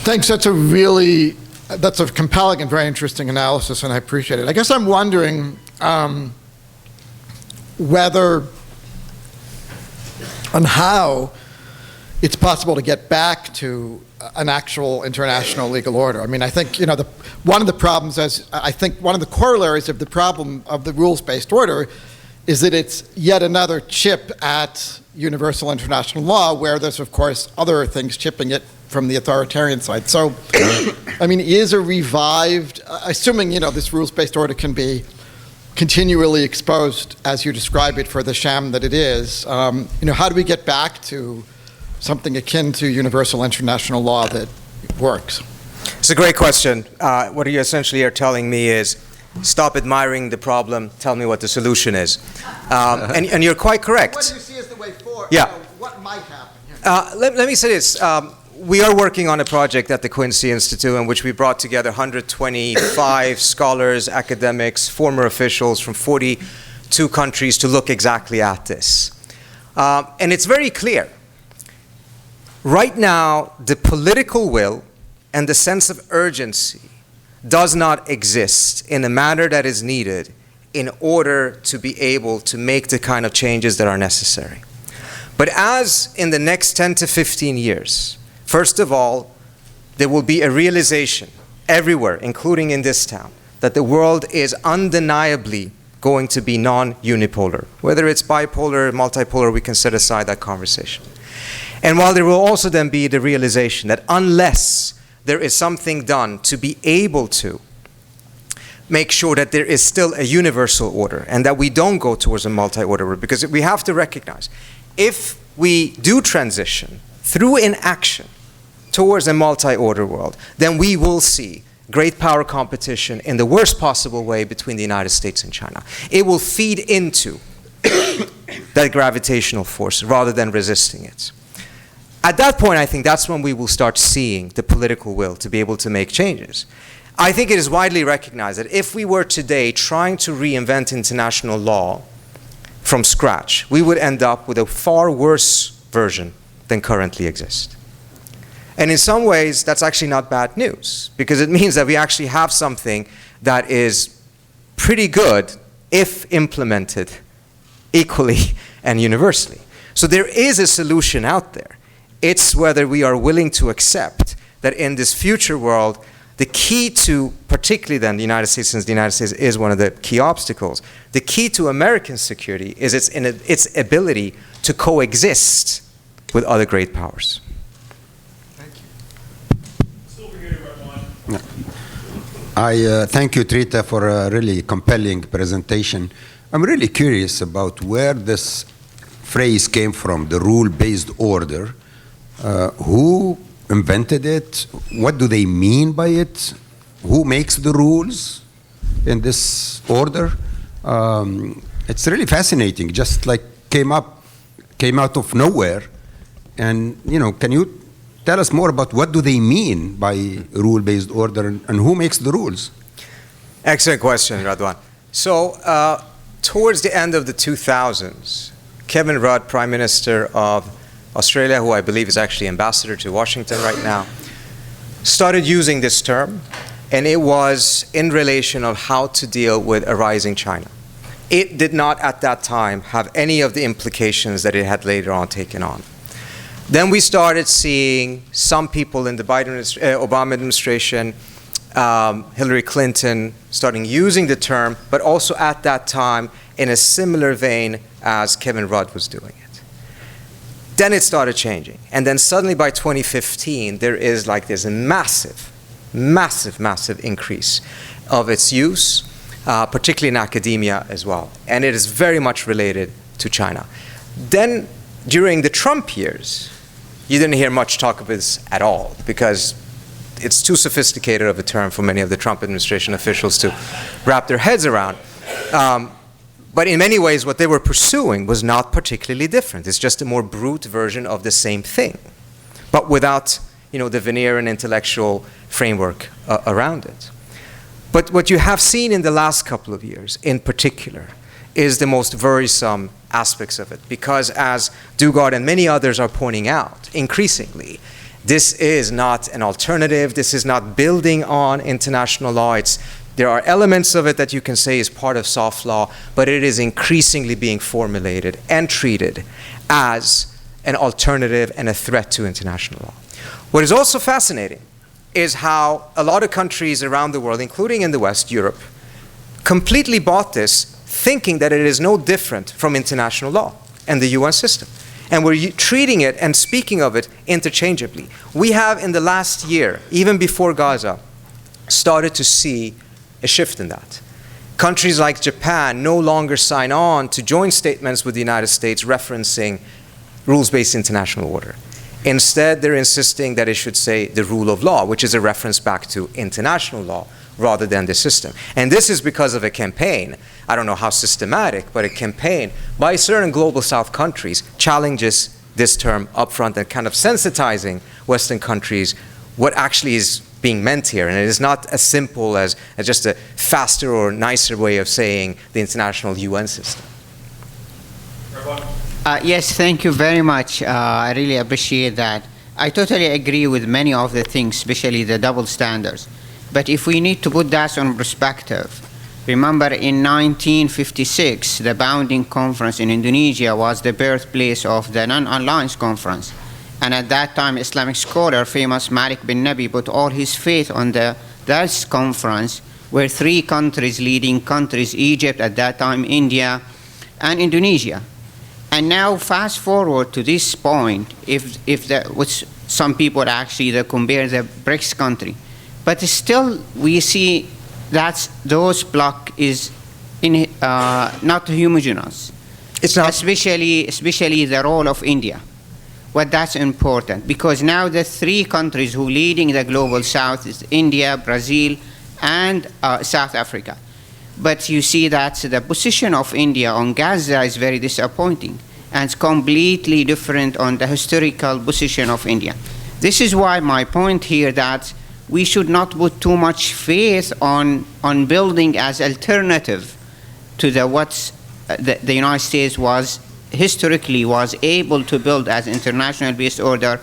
Thanks. That's a compelling and very interesting analysis, and I appreciate it. I guess I'm wondering whether and how it's possible to get back to an actual international legal order. I mean, I think, one of the problems, one of the corollaries of the problem of the rules-based order is that it's yet another chip at universal international law, where there's, of course, other things chipping it from the authoritarian side. So, I mean, is a revived, assuming, this rules-based order can be continually exposed, as you describe it, for the sham that it is, how do we get back to something akin to universal international law that works? It's a great question. What you essentially are telling me is, stop admiring the problem, tell me what the solution is. And you're quite correct. What do you see as the way forward? Yeah. What might happen? Let me say this. We are working on a project at the Quincy Institute in which we brought together 125 scholars, academics, former officials from 42 countries to look exactly at this. And it's very clear. Right now, the political will and the sense of urgency does not exist in the manner that is needed in order to be able to make the kind of changes that are necessary. But as in the next 10 to 15 years, first of all, there will be a realization everywhere, including in this town, that the world is undeniably going to be non-unipolar. Whether it's bipolar, multipolar, we can set aside that conversation. And while there will also then be the realization that unless there is something done to be able to make sure that there is still a universal order and that we don't go towards a multi-order world, because we have to recognize, if we do transition through inaction towards a multi-order world, then we will see great power competition in the worst possible way between the United States and China. It will feed into that gravitational force rather than resisting it. At that point, I think that's when we will start seeing the political will to be able to make changes. I think it is widely recognized that if we were today trying to reinvent international law from scratch, we would end up with a far worse version than currently exists. And in some ways, that's actually not bad news, because it means that we actually have something that is pretty good if implemented equally and universally. So there is a solution out there. It's whether we are willing to accept that in this future world, the key to, particularly then the United States, since the United States is one of the key obstacles, the key to American security is its ability to coexist with other great powers. Thank you. Still over here, Radwan. I thank you, Trita, for a really compelling presentation. I'm really curious about where this phrase came from, the rule-based order. Who invented it? What do they mean by it? Who makes the rules in this order? It's really fascinating. Just like came out of nowhere. And can you tell us more about what do they mean by rule-based order and who makes the rules? Excellent question, Radwan. So towards the end of the 2000s, Kevin Rudd, Prime Minister of Australia, who I believe is actually ambassador to Washington right now, started using this term, and it was in relation of how to deal with a rising China. It did not at that time have any of the implications that it had later on taken on. Then we started seeing some people in the Obama administration, Hillary Clinton, starting using the term, but also at that time in a similar vein as Kevin Rudd was doing it. Then it started changing. And then suddenly by 2015, there is like this massive increase of its use, particularly in academia as well. And it is very much related to China. Then during the Trump years, you didn't hear much talk of this at all, because it's too sophisticated of a term for many of the Trump administration officials to wrap their heads around. But in many ways, what they were pursuing was not particularly different. It's just a more brute version of the same thing, but without, the veneer and intellectual framework around it. But what you have seen in the last couple of years, in particular, is the most worrisome aspects of it. Because as Dugard and many others are pointing out, increasingly, This is not an alternative. This is not building on international law. There are elements of it that you can say is part of soft law, but it is increasingly being formulated and treated as an alternative and a threat to international law. What is also fascinating is how a lot of countries around the world, including in the West, Europe, completely bought this, thinking that it is no different from international law and the UN system. And we're treating it and speaking of it interchangeably. We have, in the last year, even before Gaza, started to see a shift in that. Countries like Japan no longer sign on to joint statements with the United States referencing rules-based international order. Instead, they're insisting that it should say the rule of law, which is a reference back to international law rather than the system. And this is because of a campaign, I don't know how systematic, but a campaign by certain global South countries challenges this term upfront and kind of sensitizing Western countries what actually is being meant here. And it is not as simple as just a faster or nicer way of saying the international UN system. Yes, thank you very much. I really appreciate that. I totally agree with many of the things, especially the double standards. But if we need to put that in perspective, remember in 1956, the Bounding Conference in Indonesia was the birthplace of the Non-Alliance Conference. And at that time, Islamic scholar, famous Malik bin Nabi, put all his faith on that conference, where three countries, leading countries, Egypt at that time, India, and Indonesia. And now, fast forward to this point, which some people actually they compare the BRICS country, but still we see that those bloc is not homogeneous. It's not. Especially the role of India. But that's important because now the three countries who leading the global South is India, Brazil, and South Africa. But you see that the position of India on Gaza is very disappointing and it's completely different on the historical position of India. This is why my point here that we should not put too much faith on building as alternative to what the United States was historically was able to build as international based order,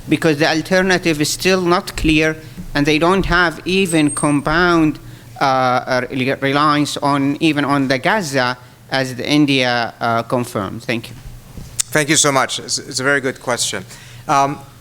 because the alternative is still not clear and they don't have even compound reliance on even on the Gaza as the India confirmed. Thank you. Thank you so much. It's a very good question.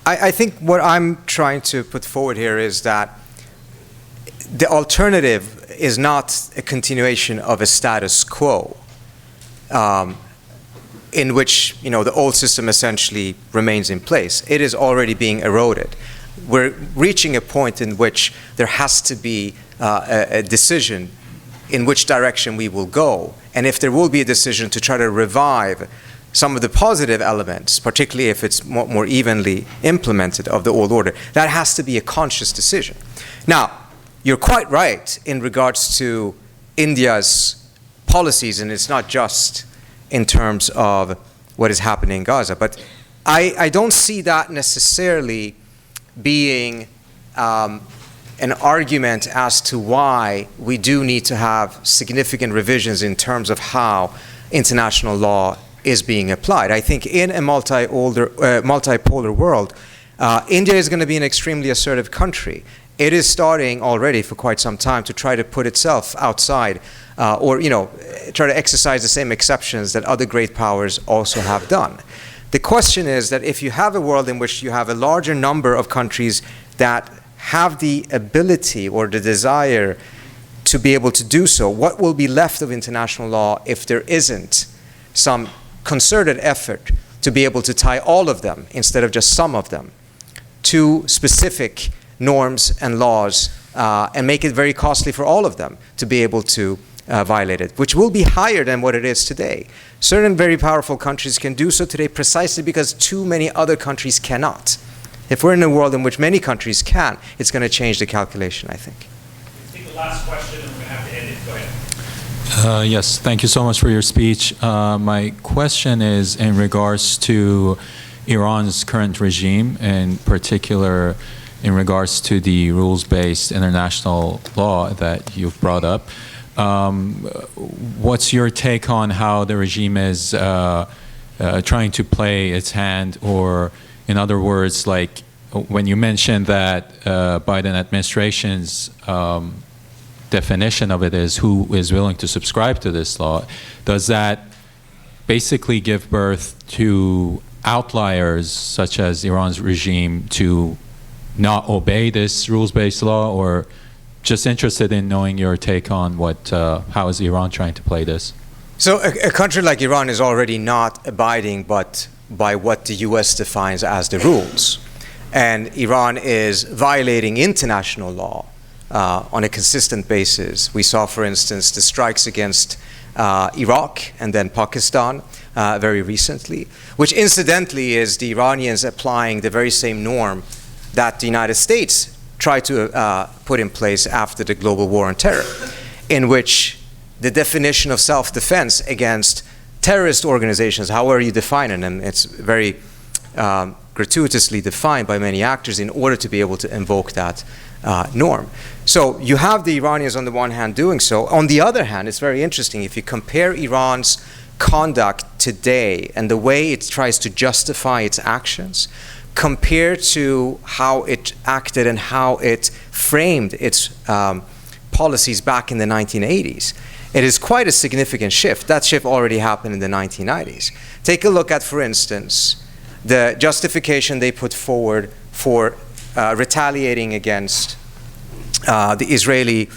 I think what I'm trying to put forward here is that the alternative is not a continuation of a status quo in which the old system essentially remains in place. It is already being eroded. We're reaching a point in which there has to be a decision in which direction we will go. And if there will be a decision to try to revive some of the positive elements, particularly if it's more evenly implemented of the old order, that has to be a conscious decision. Now, you're quite right in regards to India's policies, and it's not just in terms of what is happening in Gaza. But I don't see that necessarily being an argument as to why we do need to have significant revisions in terms of how international law is being applied. I think in a multipolar world, India is going to be an extremely assertive country. It is starting already for quite some time to try to put itself outside or try to exercise the same exceptions that other great powers also have done. The question is that if you have a world in which you have a larger number of countries that have the ability or the desire to be able to do so, what will be left of international law if there isn't some concerted effort to be able to tie all of them, instead of just some of them, to specific norms and laws and make it very costly for all of them to be able to violate it, which will be higher than what it is today. Certain very powerful countries can do so today precisely because too many other countries cannot. If we're in a world in which many countries can, it's going to change the calculation, I think. Take the last question and we're going to have to end it. Go ahead. Yes, thank you so much for your speech. My question is in regards to Iran's current regime, in particular in regards to the rules-based international law that you've brought up. What's your take on how the regime is trying to play its hand, or in other words, like when you mentioned that Biden administration's definition of it is who is willing to subscribe to this law, does that basically give birth to outliers such as Iran's regime to not obey this rules-based law, or just interested in knowing your take on how is Iran trying to play this? So a country like Iran is already not abiding but by what the US defines as the rules. And Iran is violating international law on a consistent basis. We saw, for instance, the strikes against Iraq and then Pakistan very recently, which incidentally is the Iranians applying the very same norm that the United States tried to put in place after the global war on terror, in which the definition of self-defense against terrorist organizations, however you define them, it's very gratuitously defined by many actors in order to be able to invoke that norm. So you have the Iranians on the one hand doing so. On the other hand, it's very interesting if you compare Iran's conduct today and the way it tries to justify its actions compared to how it acted and how it framed its policies back in the 1980s. It is quite a significant shift. That shift already happened in the 1990s. Take a look at, for instance, the justification they put forward for retaliating against the Israeli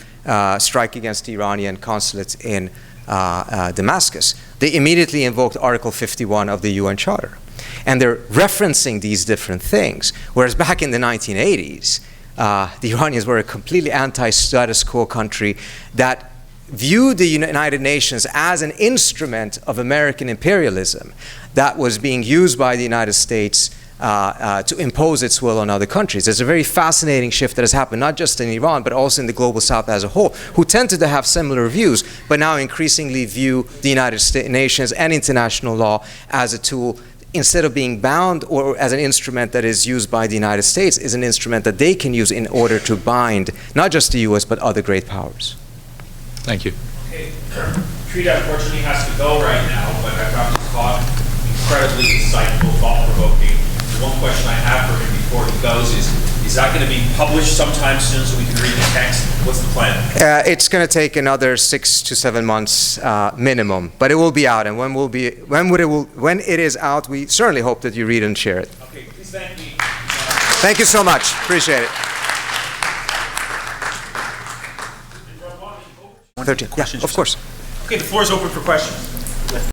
strike against the Iranian consulate in Damascus. They immediately invoked Article 51 of the UN Charter. And they're referencing these different things. Whereas back in the 1980s, the Iranians were a completely anti-status quo country that viewed the United Nations as an instrument of American imperialism that was being used by the United States to impose its will on other countries. There's a very fascinating shift that has happened, not just in Iran, but also in the global South as a whole, who tended to have similar views, but now increasingly view the United Nations and international law as a tool, instead of being bound or as an instrument that is used by the United States, is an instrument that they can use in order to bind not just the US, but other great powers. Thank you. Okay, Trita unfortunately has to go right now, but I found his talk incredibly insightful, thought-provoking. The one question I have for him before he goes is that going to be published sometime soon so we can read the text? What's the plan? It's going to take another 6 to 7 months minimum, but it will be out. And when it is out, we certainly hope that you read and share it. Okay, please thank me. Thank you so much. Appreciate it. 13. Yeah, of course. Okay, the floor is open for questions.